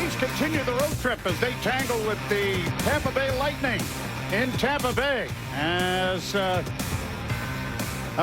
Leafs continue the road trip as they tangle with the Tampa Bay Lightning in Tampa Bay as a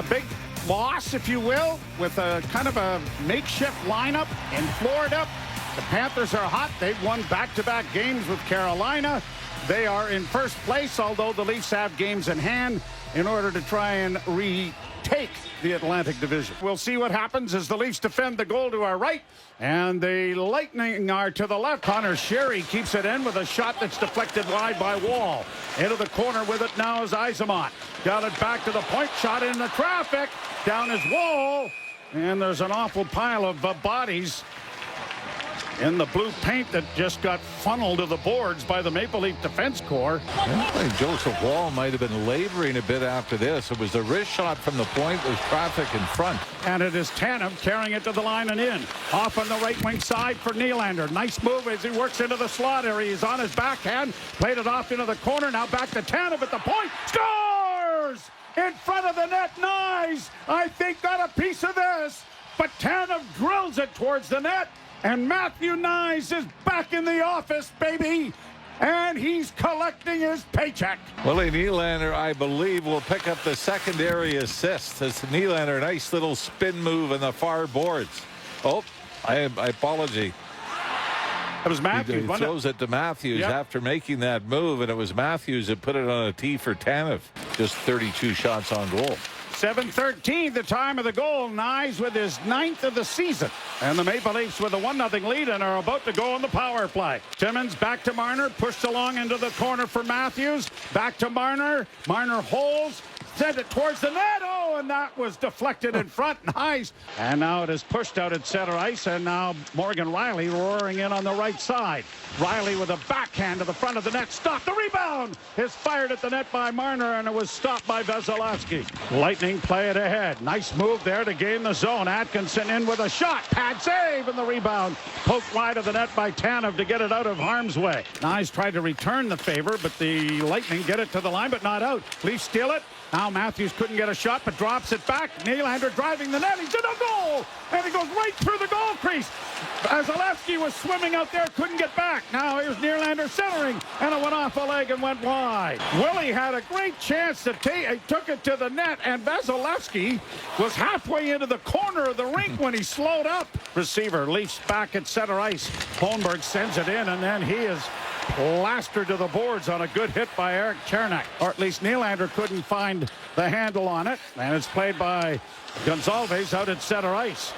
big loss, if you will, with a kind of a makeshift lineup in Florida. The Panthers are hot. They've won back-to-back games with Carolina. They are in first place, although the Leafs have games in hand in order to try and retake the Atlantic Division. We'll see what happens as the Leafs defend the goal to our right, and the Lightning are to the left. Connor Sherry keeps it in with a shot that's deflected wide by Wall. Into the corner with it now is Yzerman. Got it back to the point, shot in the traffic. Down is Wall, and there's an awful pile of bodies in the blue paint that just got funneled to the boards by the Maple Leaf Defense Corps. I think Joseph Wall might have been laboring a bit after this. It was a wrist shot from the point with traffic in front. And it is Tanev carrying it to the line and in. Off on the right wing side for Nylander. Nice move as he works into the slot area. He's on his backhand. Played it off into the corner. Now back to Tanev at the point. Scores! In front of the net. Nice! I think got a piece of this. But Tanev drills it towards the net. And Matthew Nyes is back in the office, baby. And he's collecting his paycheck. Willie Nylander, I believe, will pick up the secondary assist. It's Nylander, nice little spin move in the far boards. Oh, I apologize. It was Matthews. He throws it to Matthews after making that move, and it was Matthews that put it on a tee for Tanev. Just 32 shots on goal. 7:13, the time of the goal. Nyes with his 9th of the season. And the Maple Leafs with a 1-0 lead and are about to go on the power play. Timmins back to Marner, pushed along into the corner for Matthews. Back to Marner. Marner holds, sent it towards the net. Oh, and that was deflected in front. Nice. And now it is pushed out at center ice. And now Morgan Rielly roaring in on the right side. Rielly with a backhand to the front of the net. Stop. The rebound is fired at the net by Marner, and it was stopped by Vasilevsky. Lightning play it ahead. Nice move there to gain the zone. Atkinson in with a shot. Pad save, and the rebound poked wide of the net by Tanev to get it out of harm's way. Nyes tried to return the favor, but the Lightning get it to the line, but not out. Leafs steal it. Now Matthews couldn't get a shot, but drops it back. Nylander driving the net. He's in a goal, and he goes right through the goal crease. Vasilevsky was swimming out there, couldn't get back. Now here's Nylander centering, and it went off a leg and went wide. Willie had a great chance to took it to the net, and Vasilevsky was halfway into the corner of the rink when he slowed up. Receiver Leafs back at center ice. Holmberg sends it in, and then he is plastered to the boards on a good hit by Eric Chernak. Or at least Nylander couldn't find the handle on it. And it's played by Gonzalez out at center ice.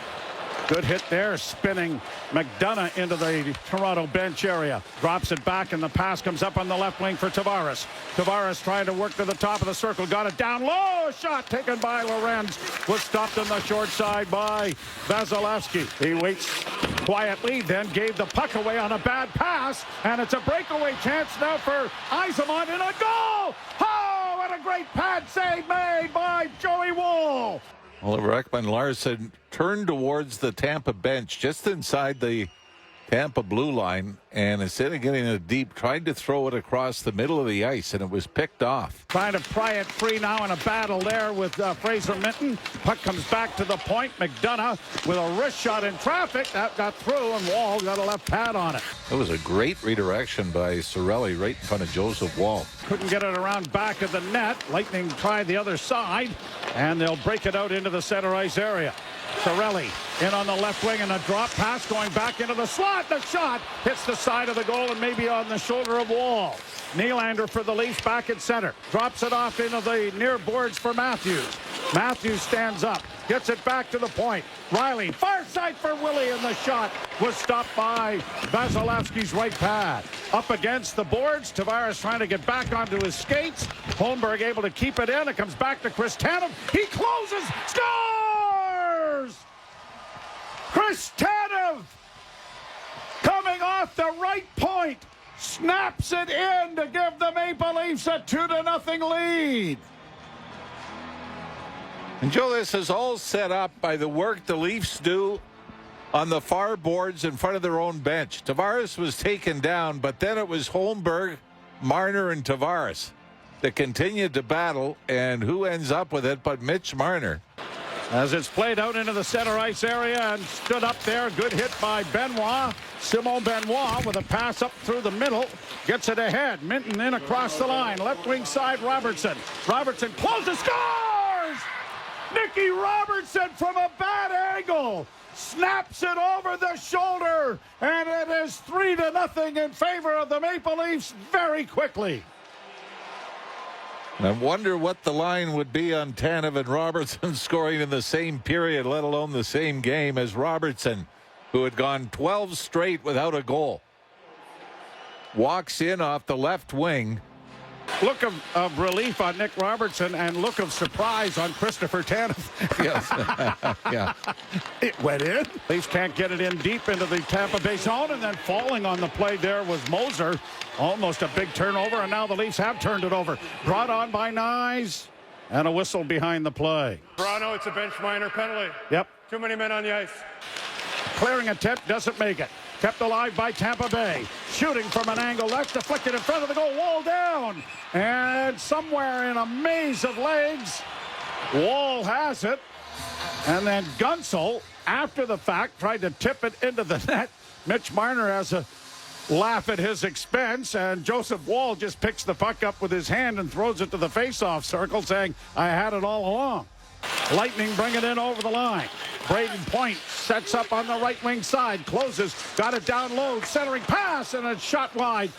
Good hit there, spinning McDonough into the Toronto bench area. Drops it back, and the pass comes up on the left wing for Tavares. Tavares trying to work to the top of the circle. Got it down low. A shot taken by Lorenz. Was stopped on the short side by Vasilevsky. He waits quietly, then gave the puck away on a bad pass. And it's a breakaway chance now for Yzerman in a goal. Oh, what a great pad save made by Joey Wall. Oliver Ekman-Larsson turned towards the Tampa bench just inside the Tampa blue line, and instead of getting it deep, tried to throw it across the middle of the ice, and it was picked off. Trying to pry it free now in a battle there with Fraser Minton. Puck comes back to the point. McDonough with a wrist shot in traffic. That got through, and Wall got a left pad on it. It was a great redirection by Cirelli right in front of Joseph Wall. Couldn't get it around back of the net. Lightning tried the other side, and they'll break it out into the center ice area. Cirelli in on the left wing, and a drop pass going back into the slot. The shot hits the side of the goal and maybe on the shoulder of Wall. Nylander for the Leafs back at center. Drops it off into the near boards for Matthews. Matthews stands up. Gets it back to the point. Rielly, far side for Willie, and the shot was stopped by Vasilevsky's right pad. Up against the boards. Tavares trying to get back onto his skates. Holmberg able to keep it in. It comes back to Chris Tanev. He closes. Scores! Chris Tanev coming off the right point. Snaps it in to give the Maple Leafs a 2-0 lead. And Joe, this is all set up by the work the Leafs do on the far boards in front of their own bench. Tavares was taken down, but then it was Holmberg, Marner, and Tavares that continued to battle, and who ends up with it but Mitch Marner. As it's played out into the center ice area and stood up there. Good hit by Benoit. Simon Benoit with a pass up through the middle. Gets it ahead. Minton in across the line. Left wing side, Robertson. Robertson closes, scores! Nicky Robertson from a bad angle. Snaps it over the shoulder. And it is 3-0 in favor of the Maple Leafs very quickly. I wonder what the line would be on Tanev and Robertson scoring in the same period, let alone the same game, as Robertson, who had gone 12 straight without a goal, walks in off the left wing. Look of relief on Nick Robertson and look of surprise on Christopher Tanev. Yes. Yeah. It went in. Leafs can't get it in deep into the Tampa Bay zone, and then falling on the play there was Moser. Almost a big turnover, and now the Leafs have turned it over. Brought on by Nyes, and a whistle behind the play. Toronto, it's a bench minor penalty. Yep. Too many men on the ice. Clearing attempt, doesn't make it. Kept alive by Tampa Bay. Shooting from an angle, that's deflected in front of the goal. Wall down. And somewhere in a maze of legs, Wall has it. And then Gunsel, after the fact, tried to tip it into the net. Mitch Marner has a laugh at his expense, and Joseph Wall just picks the puck up with his hand and throws it to the face-off circle, saying, I had it all along. Lightning bring it in over the line. Braden Point sets up on the right wing side, closes, got it down low, centering pass, and a shot wide.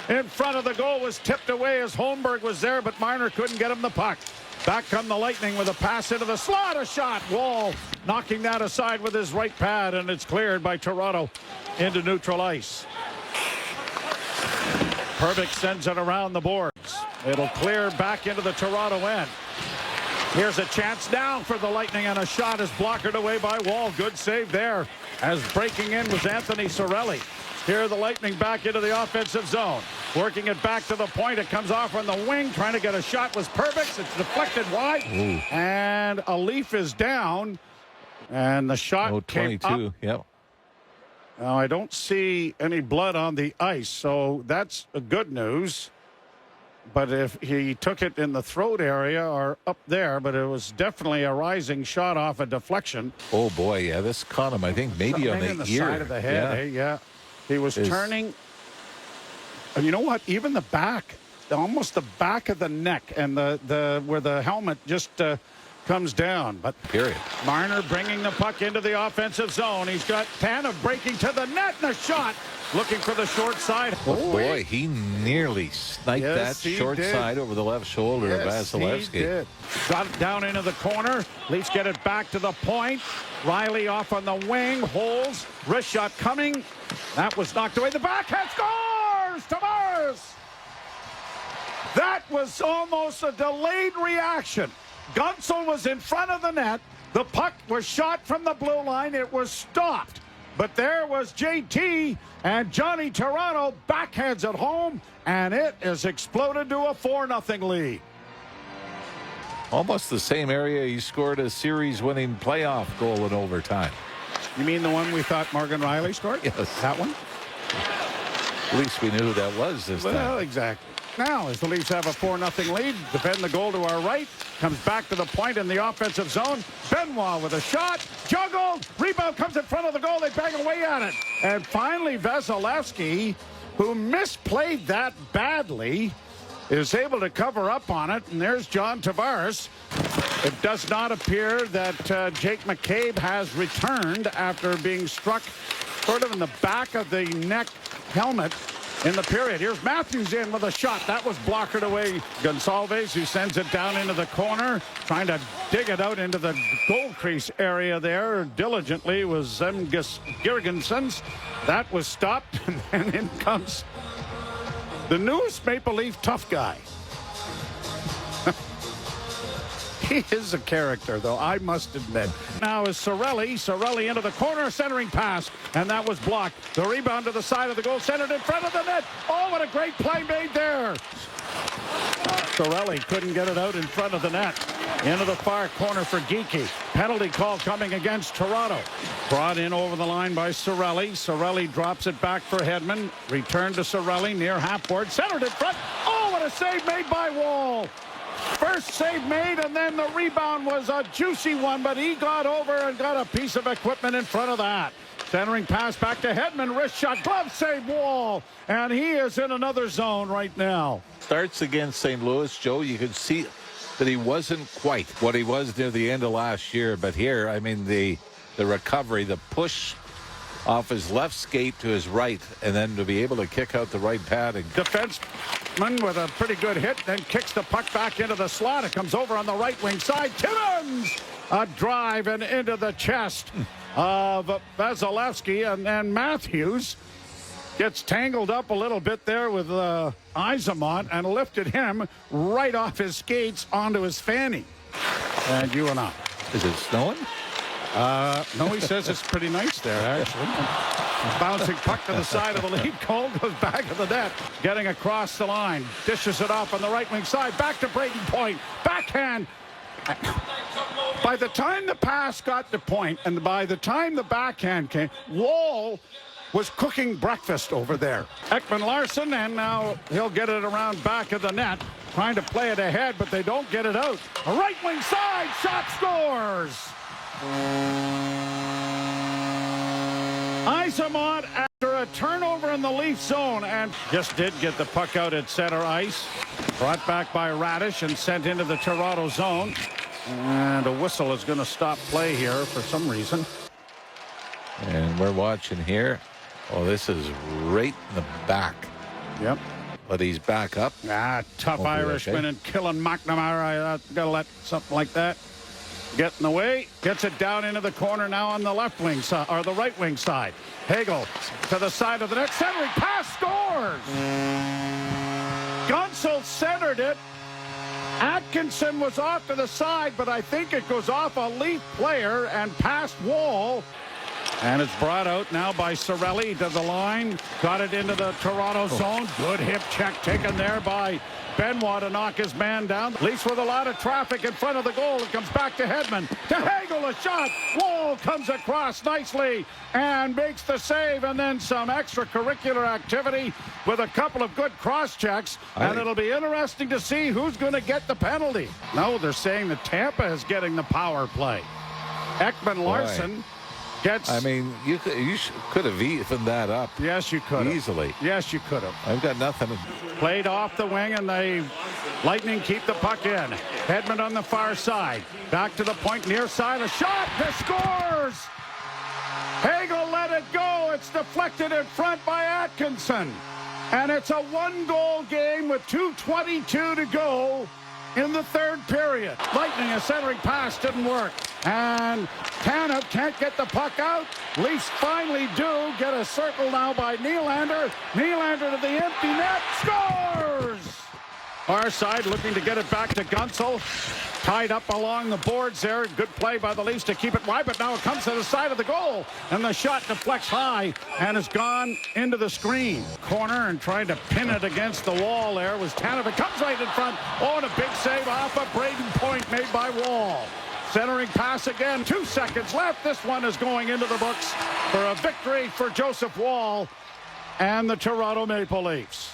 In front of the goal was tipped away as Holmberg was there, but Marner couldn't get him the puck. Back come the Lightning with a pass into the slot, a shot. Wall knocking that aside with his right pad, and it's cleared by Toronto into neutral ice. Perbix sends it around the boards. It'll clear back into the Toronto end. Here's a chance now for the Lightning, and a shot is blockered away by Wall. Good save there, as breaking in was Anthony Cirelli. Here the Lightning back into the offensive zone. Working it back to the point. It comes off on the wing. Trying to get a shot was Perbix. It's deflected wide. Ooh. And a Leaf is down. And the shot came 22, up. yep. Now, I don't see any blood on the ice, so that's good news. But if he took it in the throat area or up there, but it was definitely a rising shot off a deflection. Oh, boy, yeah, this caught him, I think, maybe on the ear. Side of the head, yeah. He was turning. And you know what? Even the back, almost the back of the neck and the where the helmet just comes down. But period. Marner bringing the puck into the offensive zone. He's got Tanev breaking to the net, and a shot. Looking for the short side. Oh, boy, he nearly sniped that short side over the left shoulder of Vasilevsky. He did. Got it down into the corner. Leafs get it back to the point. Riley off on the wing. Holds. Wrist shot coming. That was knocked away. The backhand scores! Tavares! That was almost a delayed reaction. Gunsel was in front of the net. The puck was shot from the blue line. It was stopped. But there was JT, and Johnny Toronto backhands at home, and it is exploded to a 4-0 lead. Almost the same area he scored a series-winning playoff goal in overtime. You mean the one we thought Morgan Riley scored? Yes. That one? At least we knew who that was this time. Well, exactly. Now, as the Leafs have a 4-0 lead, defend the goal to our right, comes back to the point in the offensive zone. Benoit with a shot, juggled, rebound comes in front of the goal, they bang away at it. And finally, Vasilevsky, who misplayed that badly, is able to cover up on it, and there's John Tavares. It does not appear that Jake McCabe has returned after being struck sort of in the back of the neck helmet in the period. Here's Matthews in with a shot. That was blockered away. Gonsalves, who sends it down into the corner, trying to dig it out into the goal crease area there diligently was Zemgus Girgensons. That was stopped, and then in comes the newest Maple Leaf tough guy. He is a character, though, I must admit. Now is Cirelli. Cirelli into the corner, centering pass, and that was blocked. The rebound to the side of the goal, centered in front of the net. Oh, what a great play made there. Cirelli couldn't get it out in front of the net. Into the far corner for Geekie. Penalty call coming against Toronto. Brought in over the line by Cirelli. Cirelli drops it back for Hedman. Return to Cirelli near half board. Centered in front. Oh, what a save made by Wall. First save made, and then the rebound was a juicy one, but he got over and got a piece of equipment in front of that. Centering pass back to Hedman, wrist shot, glove save, Wall, and he is in another zone right now. Starts against St. Louis, Joe. You could see that he wasn't quite what he was near the end of last year, but here, I mean, the recovery, the push off his left skate to his right, and then to be able to kick out the right padding. Defenseman with a pretty good hit, then kicks the puck back into the slot. It comes over on the right wing side. Timmins! A drive and into the chest of Vasilevsky, and then Matthews gets tangled up a little bit there with Isamont and lifted him right off his skates onto his fanny. And you and I. Is it snowing? No, he says it's pretty nice there, actually. Bouncing puck to the side of the lead goal, goes back of the net, getting across the line, dishes it off on the right wing side, back to Brayden Point, backhand. By the time the pass got to Point, and by the time the backhand came, Wall was cooking breakfast over there. Ekman Larsson, and now he'll get it around back of the net, trying to play it ahead, but they don't get it out. A right wing side, shot, scores! Isamont after a turnover in the Leaf zone, and just did get the puck out at center ice. Brought back by Radish and sent into the Toronto zone. And a whistle is going to stop play here for some reason. And we're watching here. Oh, this is right in the back. Yep. But he's back up. Tough Irishman and killing McNamara. Gotta let something like that get in the way. Gets it down into the corner now on the left wing side, or the right wing side. Hagel to the side of the net. Centering pass, scores! Gunsel centered it. Atkinson was off to the side, but I think it goes off a Leaf player and past Wall. And it's brought out now by Cirelli to the line. Got it into the Toronto zone. Good hip check taken there by Benoit to knock his man down. Leafs with a lot of traffic in front of the goal. It comes back to Hedman. To Hagel, a shot. Wall comes across nicely and makes the save. And then some extracurricular activity with a couple of good cross checks. And it'll be interesting to see who's going to get the penalty. No, they're saying that Tampa is getting the power play. Ekman Larsson gets... I mean, you could have evened that up. Yes, you could have. Easily. Yes, you could have. I've got nothing. Played off the wing, and the Lightning keep the puck in. Hedman on the far side. Back to the point, near side. A shot. That scores! Hagel let it go. It's deflected in front by Atkinson. And it's a one-goal game with 2:22 to go in the third period. Lightning, a centering pass didn't work. And Tanev can't get the puck out. Leafs finally do get a circle now by Nylander. Nylander to the empty net. Scores! Far side looking to get it back to Gunsel. Tied up along the boards there. Good play by the Leafs to keep it wide, but now it comes to the side of the goal. And the shot deflects high and has gone into the screen. Corner and trying to pin it against the wall there was Tanev. It comes right in front. Oh, and a big save off of Brayden Point made by Wall. Centering pass again. 2 seconds left. This one is going into the books for a victory for Joseph Woll and the Toronto Maple Leafs.